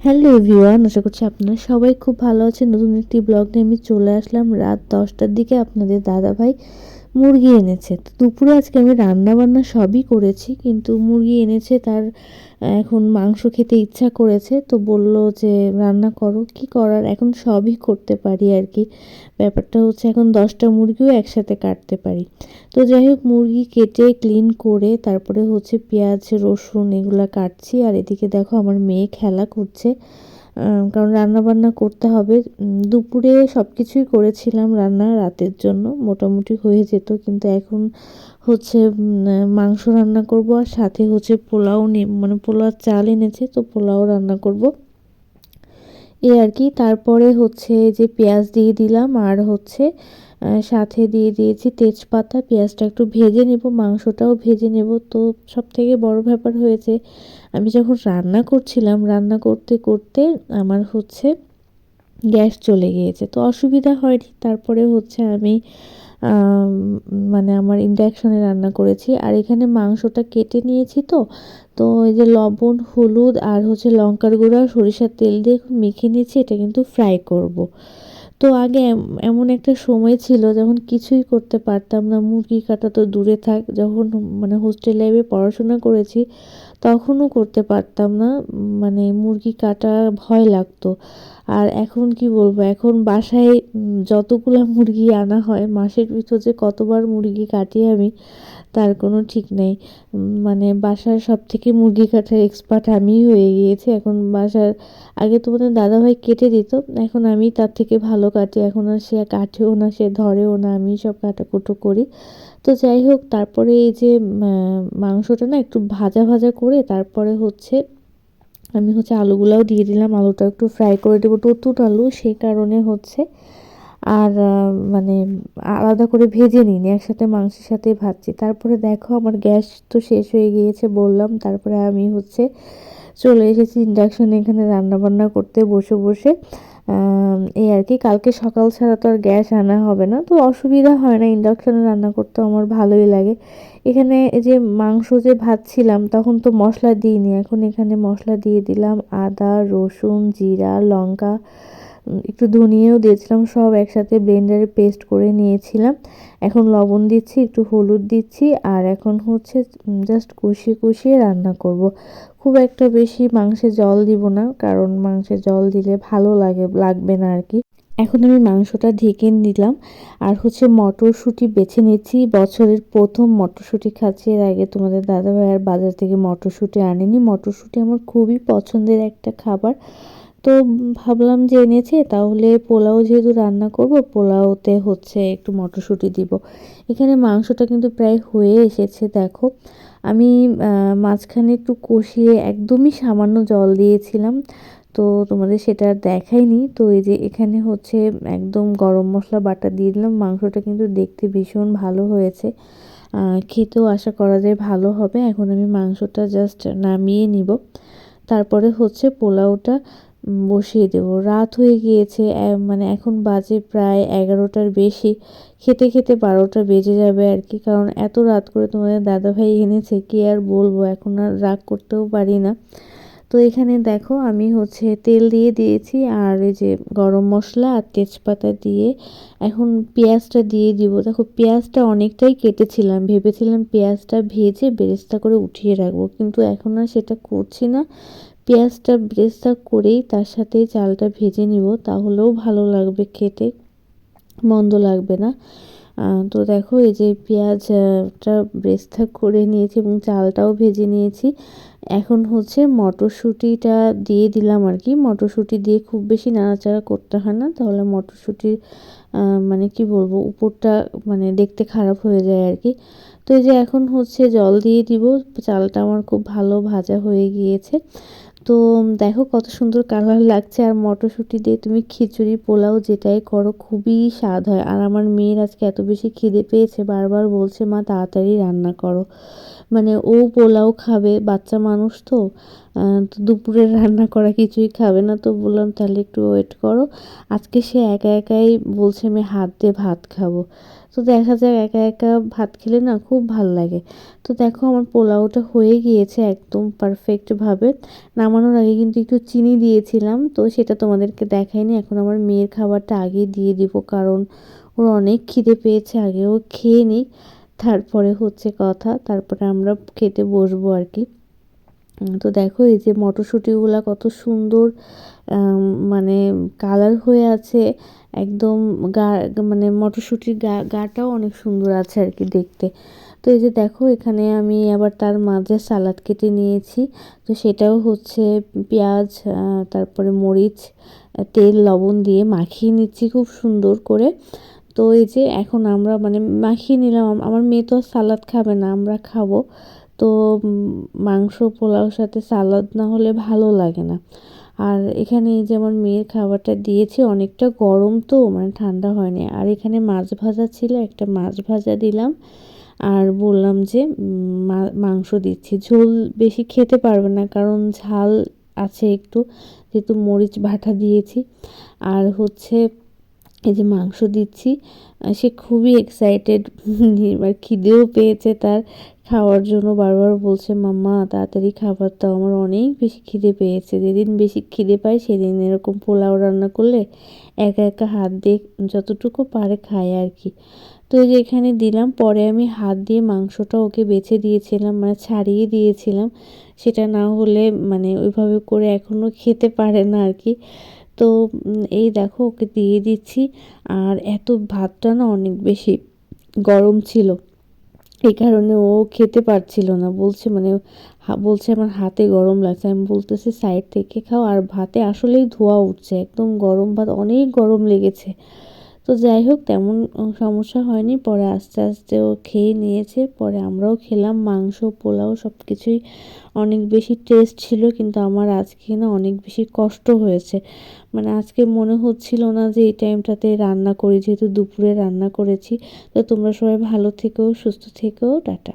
Hello everyone, আশা করছি আপনারা সবাই খুব ভালো আছেন। নতুন একটি ব্লগ নিয়ে আমি চলে আসলাম। রাত 10টার দিকে আপনাদের দাদাভাই মুরগি এনেছে। তো দুপুরে আজকে আমি রান্না-বান্না সবই করেছি। কিন্তু মুরগি এনেছে, তার এখন মাংস খেতে ইচ্ছা করেছে। তো বলল যে রান্না করো। কি করার, এখন সবই করতে পারি আরকি। ব্যাপারটা হচ্ছে এখন 10টা মুরগিও একসাথে কাটতে পারি। তো যাই হোক, মুরগি কেটে ক্লিন করে তারপরে হচ্ছে পেঁয়াজ, রসুন এগুলা কাটছি। আর এদিকে দেখো আমার মেয়ে খেলা করছে। কারণ রান্নাবান্না করতে হবে। দুপুরে সব কিছুই করেছিলাম রান্না রাতের জন্য, মোটামুটি হয়ে যেত। কিন্তু এখন হচ্ছে মাংস রান্না করব, আর সাথে হচ্ছে পোলাও মানে পোলাওর চাল এনেছে, তো পোলাও রান্না করব এই আর কি। তারপরে হচ্ছে যে পেঁয়াজ দিয়ে দিলাম, আর হচ্ছে সাথে দিয়ে দিয়েছি তেজপাতা। পেঁয়াজটা একটু ভেজে নেব, মাংসটাও ভেজে নেব। তো সবথেকে বড় ব্যাপার হয়েছে, আমি যখন রান্না করছিলাম, রান্না করতে করতে আমার হচ্ছে গ্যাস চলে গিয়েছে। তো অসুবিধা হয়নি। তারপরে হচ্ছে আমি আম মানে আমার ইন্ডাকশনে রান্না করেছি। আর এখানে মাংসটা কেটে নিয়েছি তো। তো এই যে লবণ, হলুদ আর হচ্ছে লঙ্কার গুঁড়া, সরিষার তেল দিয়ে মেখে নিয়েছি। এটা কিন্তু ফ্রাই করব। তো আগে এমন একটা সময় ছিল যখন কিছুই করতে পারতাম না। মুরগি কাটা তো দূরে থাক, যখন মানে হোস্টেল লাইফে পড়াশোনা করেছি তখনও করতে পারতাম না। মানে মুরগি কাটা ভয় লাগতো। আর এখন কি বলবো, এখন বাসায় যতগুলা মুরগি আনা হয়, মাসের ভিতর যে কতবার মুরগি কাটি আমি তার কোনো ঠিক নেই। মানে বাসার সবথেকে মুরগি কাটার এক্সপার্ট আমিই হয়ে গিয়েছি এখন বাসার। আগে তোমাদের দাদাভাই কেটে দিত, এখন আমি তার থেকে ভালো কাটি। এখন আর সে কাটেও না, সে ধরেও না, আমি সব কাটাকুটো করি। তো যাই হোক, তারপরে এই যে মাংসটা না একটু ভাজা ভাজা করে তারপরে হচ্ছে আমি হচ্ছে আলুগুলাও দিয়ে দিলাম। আলুটা একটু ফ্রাই করে দেবো, নতুন আলু সেই কারণে হচ্ছে। আর মানে আলাদা করে ভেজে নিইনি, একসাথে মাংসের সাথে ভাজছি। তারপরে দেখো আমার গ্যাস তো শেষ হয়ে গিয়েছে বললাম। তারপরে আমি হচ্ছে চলে এসেছি ইন্ডাকশনে, এখানে রান্নাবান্না করতে বসে বসে। এই আর কি। কালকে সকাল ছাড়া তো আর গ্যাস আনা হবে না, তো অসুবিধা হয় না, ইন্ডাকশনে রান্না করতে আমার ভালোই লাগে। এখানে এই যে মাংস যে ভাজছিলাম তখন তো মশলা দিইনি, এখন এখানে মশলা দিয়ে দিলাম। আদা, রসুন, জিরা, লঙ্কা, একটু ধনিয়াও দিয়েছিলাম, সব একসাথে ব্লেন্ডারে পেস্ট করে নিয়েছিলাম। এখন লবণ দিচ্ছি, একটু হলুদ দিচ্ছি, আর এখন হচ্ছে জাস্ট কষিয়ে কষিয়ে রান্না করব। খুব একটা বেশি মাংসে জল দিব না, কারণ মাংসে জল দিলে ভালো লাগবে না আর কি। এখন আমি মাংসটা ঢেকে নিলাম। আর হচ্ছে মটরশুঁটি বেছে নিচ্ছি, বছরের প্রথম মটরশুঁটি খাচ্ছি। এর আগে তোমাদের দাদাভাই আর বাজার থেকে মটরশুঁটি আনেনি। মটরশুঁটি আমার খুবই পছন্দের একটা খাবার। তো ভাবলাম যে এনেছে, তাহলে পোলাও যেহেতু রান্না করব, পোলাওতে হচ্ছে একটু মটরশুঁটি দিব। এখানে মাংসটা কিন্তু প্রায় হয়ে এসেছে দেখো। আমি মাঝখানে একটু কষিয়ে একদমই সামান্য জল দিয়েছিলাম, তো তোমাদের সেটা আর দেখাইনি। তো এই যে এখানে হচ্ছে একদম গরম মশলা বাটা দিয়ে দিলাম। মাংসটা কিন্তু দেখতে ভীষণ ভালো হয়েছে, খেতেও আশা করা যায় ভালো হবে। এখন আমি মাংসটা জাস্ট নামিয়ে নিব, তারপরে হচ্ছে পোলাওটা বসিয়ে দেব। রাত হয়ে গিয়েছে, মানে এখন বাজে প্রায় 11টার বেশি। খেতে খেতে 12টা বেজে যাবে আর কি। কারণ এত রাত করে তোমাদের দাদাভাই এনেছে, কি আর বলবো, এখন আর রাগ করতেও পারি না। তো এখানে দেখো আমি হচ্ছে তেল দিয়ে দিয়েছি, আর এই যে গরম মশলা আর তেজপাতা দিয়ে এখন পেঁয়াজটা দিয়ে দিব। দেখো পেঁয়াজটা অনেকটাই কেটেছিলাম, ভেবেছিলাম পেঁয়াজটা ভেজে বেরেস্তা করে উঠিয়ে রাখবো, কিন্তু এখন আর সেটা করছি না। পেঁয়াজটা বেরেস্তা করেই তার সাথে চালটা ভেজে নিব, তাহলেও ভালো লাগবে খেতে, মন্দ লাগবে না। তো দেখো এই যে পেঁয়াজটা বেরেস্তা করে নিয়েছি এবং চালটাও ভেজে নিয়েছি। এখন হচ্ছে মটরশুঁটিটা দিয়ে দিলাম আর কি। মটরশুঁটি দিয়ে খুব বেশি নাড়াচাড়া করতে হয় না, তাহলে মটরশুঁটির মানে কি বলবো, উপরটা মানে দেখতে খারাপ হয়ে যায় আর কি। তো এই যে এখন হচ্ছে জল দিয়ে দিব। চালটা আমার খুব ভালো ভাজা হয়ে গিয়েছে। তো দেখো কত সুন্দর কালার লাগছে। আর মটরশুঁটি দিয়ে তুমি খিচুড়ি, পোলাও যেটাই করো খুবই স্বাদ হয়। আর আমার মেয়ের আজকে এত বেশি খিদে পেয়েছে, বারবার বলছে মা তাড়াতাড়ি রান্না করো। মানে ও পোলাও খাবে, বাচ্চা মানুষ তো। তো দুপুরের রান্না করা কিছুই খাবে না, তো বললাম তাহলে একটু ওয়েট করো। আজকে সে একা একাই বলছে আমি হাত দিয়ে ভাত খাবো। তো দেখা যাক, একা একা ভাত খেলে না খুব ভাল লাগে। তো দেখো আমার পোলাওটা হয়ে গিয়েছে একদম পারফেক্টভাবে। নামানোর আগে কিন্তু একটু চিনি দিয়েছিলাম, তো সেটা তোমাদেরকে দেখাইনি। এখন আমার মেয়ের খাবারটা আগেই দিয়ে দিব, কারণ ওর অনেক খিদে পেয়েছে, আগে ও খেয়ে নিক, তারপরে হচ্ছে কথা, তারপরে আমরা খেতে বসবো আর কি। তো দেখো এই যে মটরশুঁটিগুলা কত সুন্দর মানে কালার হয়ে আছে একদম। গা মানে মটরশুঁটির গাটাও অনেক সুন্দর আছে আর কি দেখতে। তো এই যে দেখো এখানে আমি আবার তার মাঝে সালাদ কেটে নিয়েছি। তো সেটাও হচ্ছে পেঁয়াজ, তারপরে মরিচ, তেল লবণ দিয়ে মাখিয়ে নিচ্ছি খুব সুন্দর করে। তো এই যে এখন আমরা মানে মাখিয়ে নিলাম। আমার মেয়ে তো সালাদ খাবে না, আমরা খাবো। তো মাংস পোলাওর সাথে সালাদ না হলে ভালো লাগে না। আর এখানে এই যে আমার মেয়ের খাবারটা দিয়েছি, অনেকটা গরম তো মানে ঠান্ডা হয়নি। আর এখানে মাছ ভাজা ছিল, একটা মাছ ভাজা দিলাম। আর বললাম যে মাংস দিচ্ছি, ঝোল বেশি খেতে পারবে না কারণ ঝাল আছে একটু, যেহেতু মরিচ বাটা দিয়েছি। আর হচ্ছে এই যে মাংস দিচ্ছি। সে খুবই এক্সাইটেড, এবার খিদেও পেয়েছে তার, খাওয়ার জন্য বারবার বলছে মাম্মা তাড়াতাড়ি খাবার দাও, আমার অনেক বেশি খিদে পেয়েছে। যেদিন বেশি খিদে পায় সেদিন এরকম পোলাও রান্না করলে একা একা হাত দিয়ে যতটুকু পারে খায় আর কি। তো এই যে এখানে দিলাম, পরে আমি হাত দিয়ে মাংসটা ওকে বেছে দিয়েছিলাম, মানে ছাড়িয়ে দিয়েছিলাম। সেটা না হলে মানে ওইভাবে করে এখনও খেতে পারে না আর কি। তো এই দেখো ওকে দিয়ে দিচ্ছি। আর এত ভাতটা না অনেক বেশি গরম ছিল, এই কারণে ও খেতে পারছিল না, বলছে মানে বলছে আমার হাতে গরম লাগছে। আমি বলতেছি সাইড থেকে খাও। আর ভাতে আসলেই ধোঁয়া উঠছে, একদম গরম ভাত, অনেক গরম লেগেছে। তো যাই হোক তেমন সমস্যা হয়নি, পরে আস্তে আস্তে ও খেয়ে নিয়েছে, পরে আমরাও খেলাম। মাংস পোলাও সব কিছুই অনেক বেশি টেস্ট ছিল, কিন্তু আমার আজকে না অনেক বেশি কষ্ট হয়েছে। মানে আজকে মনে হচ্ছিল না যে এই টাইমটাতে রান্না করি, যেহেতু দুপুরে রান্না করেছি। তো তোমরা সবাই ভালো থেকো, সুস্থ থেকো, টাটা।